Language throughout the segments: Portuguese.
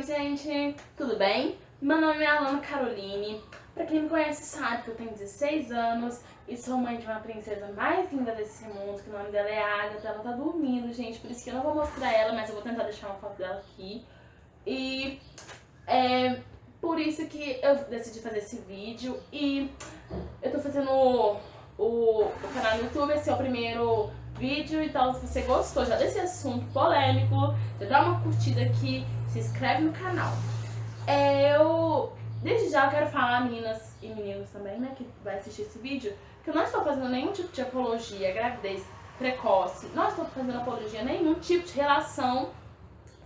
gente, tudo bem? Meu nome é Alana Caroline. Pra quem me conhece sabe que eu tenho 16 anos e sou mãe de uma princesa mais linda desse mundo, que o nome dela é Agatha. Ela tá dormindo, gente, por isso que eu não vou mostrar ela, mas eu vou tentar deixar uma foto dela aqui. E é por isso que eu decidi fazer esse vídeo e eu tô fazendo o canal no YouTube. Esse é o primeiro vídeo, então se você gostou já desse assunto polêmico, já dá uma curtida aqui, se inscreve no canal. Desde já eu quero falar, meninas e meninos também, né, que vai assistir esse vídeo, que eu não estou fazendo nenhum tipo de apologia à gravidez precoce, não estou fazendo apologia a nenhum tipo de relação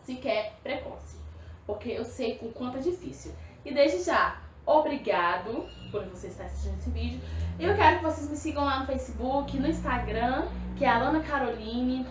sequer precoce, porque eu sei o quanto é difícil. E desde já, obrigado por você estar assistindo esse vídeo. Eu quero que vocês me sigam lá no Facebook, no Instagram, que é Alana Caroline.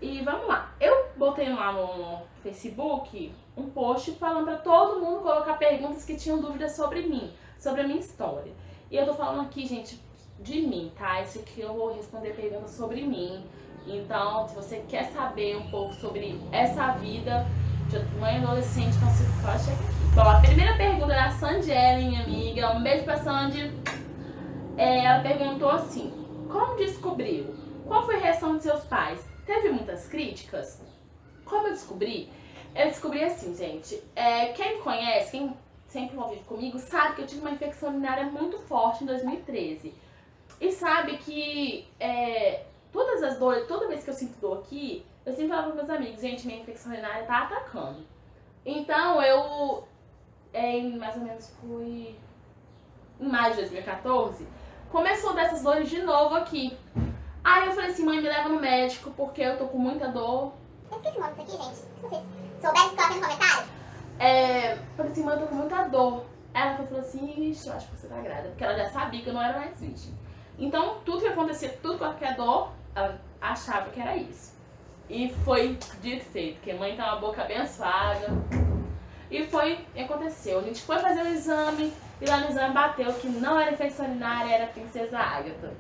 E vamos lá. Eu botei lá no Facebook um post falando pra todo mundo colocar perguntas que tinham dúvidas sobre mim, sobre a minha história. E eu tô falando aqui, gente, de mim, tá? Isso aqui eu vou responder perguntas sobre mim. Então, se você quer saber um pouco sobre essa vida de mãe adolescente, então você pode chegar aqui. Bom, a primeira pergunta é da Sandy Ellen, minha amiga. Um beijo pra Sandy. Ela perguntou assim: como descobriu? Qual foi a reação de seus pais? Teve muitas críticas? Como eu descobri? Eu descobri assim, gente. Quem me conhece, quem sempre convive comigo, sabe que eu tive uma infecção urinária muito forte em 2013. E sabe que todas as dores, toda vez que eu sinto dor aqui, eu sempre falo para meus amigos: gente, minha infecção urinária tá atacando. Então eu, mais ou menos foi em maio de 2014, começou dessas dores de novo aqui. Aí eu falei assim: mãe, me leva no médico porque eu tô com muita dor. Eu esqueci o nome disso aqui, gente. Se vocês souberem, coloquem no comentário. Falei assim: mãe, eu tô com muita dor. Ela falou assim: ixi, eu acho que você tá grávida, porque ela já sabia que eu não era mais virgem. Então tudo que acontecia, tudo qualquer dor, ela achava que era isso. E foi dito e feito, porque a mãe tem uma boca abençoada. E foi, aconteceu. A gente foi fazer o exame e lá no exame bateu que não era infecção urinária, era princesa Agatha.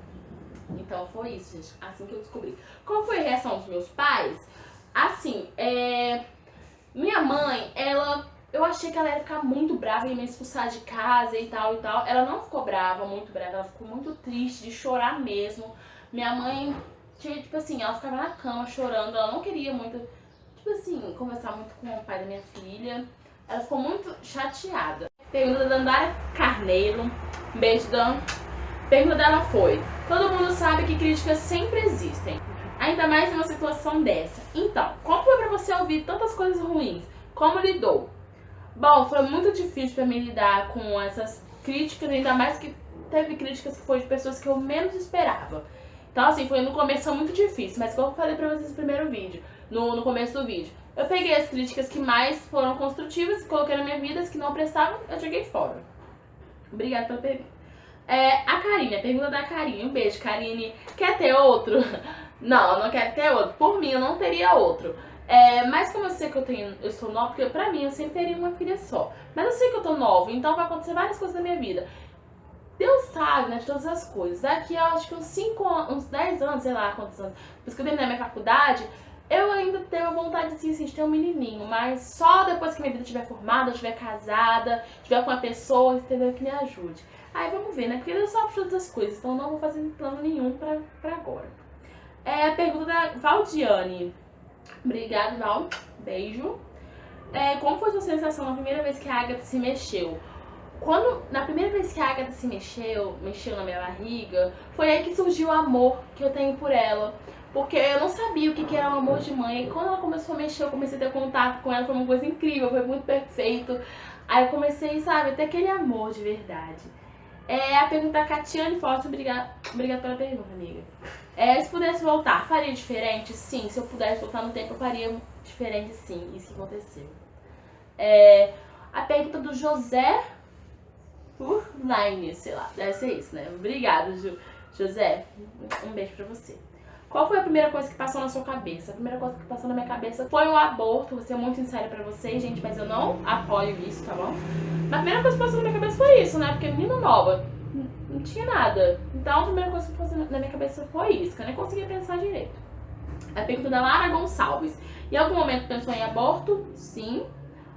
Então foi isso, gente, assim que eu descobri. Qual foi a reação dos meus pais? Assim, minha mãe, eu achei que ela ia ficar muito brava e me expulsar de casa e tal e tal. Ela não ficou brava, muito brava, ela ficou muito triste, de chorar mesmo. Minha mãe, tipo assim, ela ficava na cama chorando, ela não queria muito, tipo assim, conversar muito com o pai da minha filha. Ela ficou muito chateada. Pergunta da Dandara Carneiro, um beijo, Dan. Pergunta dela foi: todo mundo sabe que críticas sempre existem, ainda mais em uma situação dessa. Então, como foi pra você ouvir tantas coisas ruins? Como lidou? Bom, foi muito difícil pra mim lidar com essas críticas, ainda mais que teve críticas que foi de pessoas que eu menos esperava. Então, assim, foi no começo muito difícil, mas como eu falei pra vocês no primeiro vídeo, no começo do vídeo, eu peguei as críticas que mais foram construtivas, coloquei na minha vida, as que não prestavam, eu joguei fora. Obrigada pela pergunta. A Karine, a pergunta da Karine. Um beijo, Karine. Quer ter outro? Não, eu não quero ter outro. Por mim, eu não teria outro. Mas como eu sei que eu sou nova, porque pra mim eu sempre teria uma filha só. Mas eu sei que eu tô nova, então vai acontecer várias coisas na minha vida. Deus sabe, né, de todas as coisas. Daqui a acho que uns 5 anos, uns 10 anos, sei lá quantos anos, depois que eu terminar minha faculdade, eu ainda tenho a vontade assim, de ter um menininho, mas só depois que minha vida estiver formada, eu estiver casada, estiver com uma pessoa, entendeu, que me ajude. Aí vamos ver, né? Porque Deus sabe de todas as coisas, então não vou fazer plano nenhum pra agora. A pergunta da Valdiane. Obrigada, Val. Beijo. Como foi sua sensação na primeira vez que a Agatha se mexeu? Na primeira vez que a Agatha se mexeu na minha barriga, foi aí que surgiu o amor que eu tenho por ela. Porque eu não sabia o que era o amor de mãe. E quando ela começou a mexer, eu comecei a ter contato com ela, foi uma coisa incrível, foi muito perfeito. Aí eu comecei, sabe, a ter aquele amor de verdade. A pergunta da Catiane Fossa, obrigada pela pergunta, amiga. Se pudesse voltar, faria diferente? Sim, se eu pudesse voltar no tempo, eu faria diferente, sim, isso que aconteceu. A pergunta do José Line, sei lá, deve ser isso, né? Obrigada, José, um beijo pra você. Qual foi a primeira coisa que passou na sua cabeça? A primeira coisa que passou na minha cabeça foi o aborto. Vou ser muito sincera pra vocês, gente, mas eu não apoio isso, tá bom? Mas a primeira coisa que passou na minha cabeça foi isso, né? Porque menina nova, não tinha nada. Então a primeira coisa que passou na minha cabeça foi isso, que eu nem conseguia pensar direito. A pergunta da Lara Gonçalves: em algum momento pensou em aborto? Sim.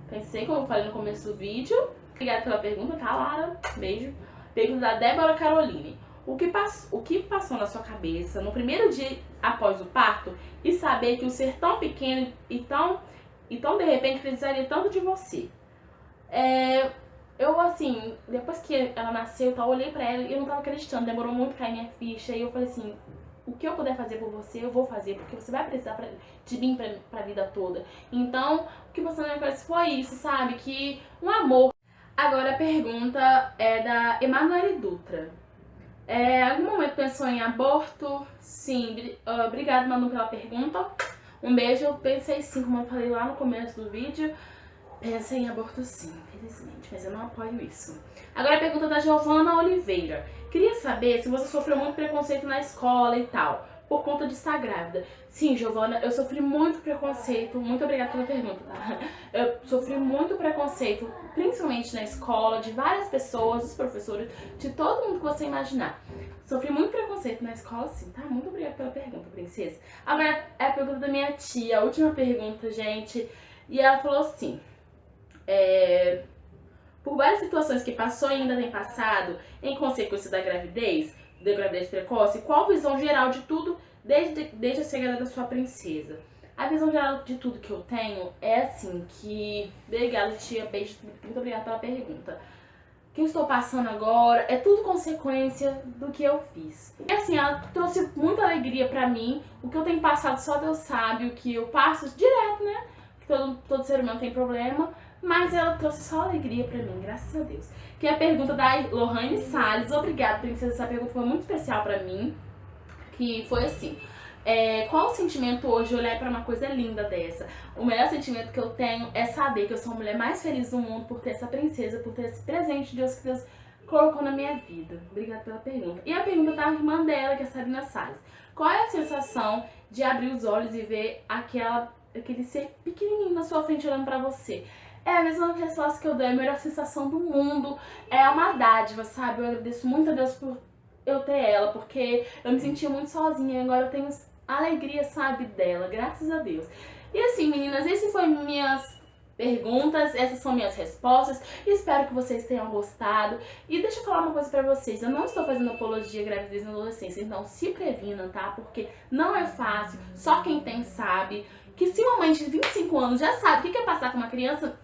Pensei, como eu falei no começo do vídeo. Obrigada pela pergunta, tá, Lara? Beijo. Pergunta da Débora Caroline. O que passou na sua cabeça no primeiro dia após o parto e saber que o ser tão pequeno e tão de repente precisaria tanto de você? Eu, assim, depois que ela nasceu, eu olhei pra ela e eu não tava acreditando. Demorou muito pra cair minha ficha. E eu falei assim, o que eu puder fazer por você, eu vou fazer. Porque você vai precisar de mim pra vida toda. Então, o que passou na minha cabeça foi isso, sabe? Que um amor. Agora a pergunta é da Emanuele Dutra. Algum momento pensou em aborto? Sim. Obrigada, Manu, pela pergunta. Um beijo. Eu pensei sim, como eu falei lá no começo do vídeo. Pensei em aborto sim, infelizmente, mas eu não apoio isso. Agora a pergunta da Giovana Oliveira. Queria saber se você sofreu muito preconceito na escola e tal, por conta de estar grávida. Sim, Giovana, eu sofri muito preconceito. Muito obrigada pela pergunta, tá? Eu sofri muito preconceito, principalmente na escola, de várias pessoas, dos professores, de todo mundo que você imaginar. Sofri muito preconceito na escola, sim, tá? Muito obrigada pela pergunta, princesa. Agora é a pergunta da minha tia, a última pergunta, gente. E ela falou assim... por várias situações que passou e ainda tem passado em consequência da gravidez precoce, qual a visão geral de tudo desde a chegada da sua princesa? A visão geral de tudo que eu tenho é assim, que... Obrigada, tia, beijo, muito obrigada pela pergunta. O que eu estou passando agora é tudo consequência do que eu fiz. E assim, ela trouxe muita alegria pra mim. O que eu tenho passado só Deus sabe, o que eu passo direto, né? Que todo ser humano tem problema. Mas ela trouxe só alegria pra mim, graças a Deus. Que é a pergunta da Lohane Salles. Obrigada, princesa. Essa pergunta foi muito especial pra mim. Que foi assim... qual o sentimento hoje olhar pra uma coisa linda dessa? O melhor sentimento que eu tenho é saber que eu sou a mulher mais feliz do mundo por ter essa princesa, por ter esse presente de Deus que Deus colocou na minha vida. Obrigada pela pergunta. E a pergunta da irmã dela, que é a Sabrina Salles. Qual é a sensação de abrir os olhos e ver aquele ser pequenininho na sua frente olhando pra você? É a mesma resposta que eu dei, a melhor sensação do mundo. É uma dádiva, sabe? Eu agradeço muito a Deus por eu ter ela, porque eu me sentia muito sozinha e agora eu tenho alegria, sabe, dela, graças a Deus. E assim, meninas, essas foram minhas perguntas, essas são minhas respostas. Espero que vocês tenham gostado. E deixa eu falar uma coisa pra vocês, eu não estou fazendo apologia à gravidez na adolescência, então se previnam, tá? Porque não é fácil, só quem tem sabe. Que se uma mãe de 25 anos já sabe o que é passar com uma criança,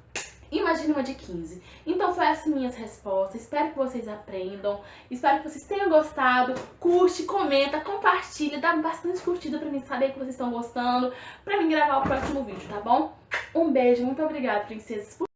imagine uma de 15. Então foi essas minhas respostas. Espero que vocês aprendam. Espero que vocês tenham gostado. Curte, comenta, compartilha. Dá bastante curtida pra mim saber que vocês estão gostando. Pra mim gravar o próximo vídeo, tá bom? Um beijo. Muito obrigada, princesas.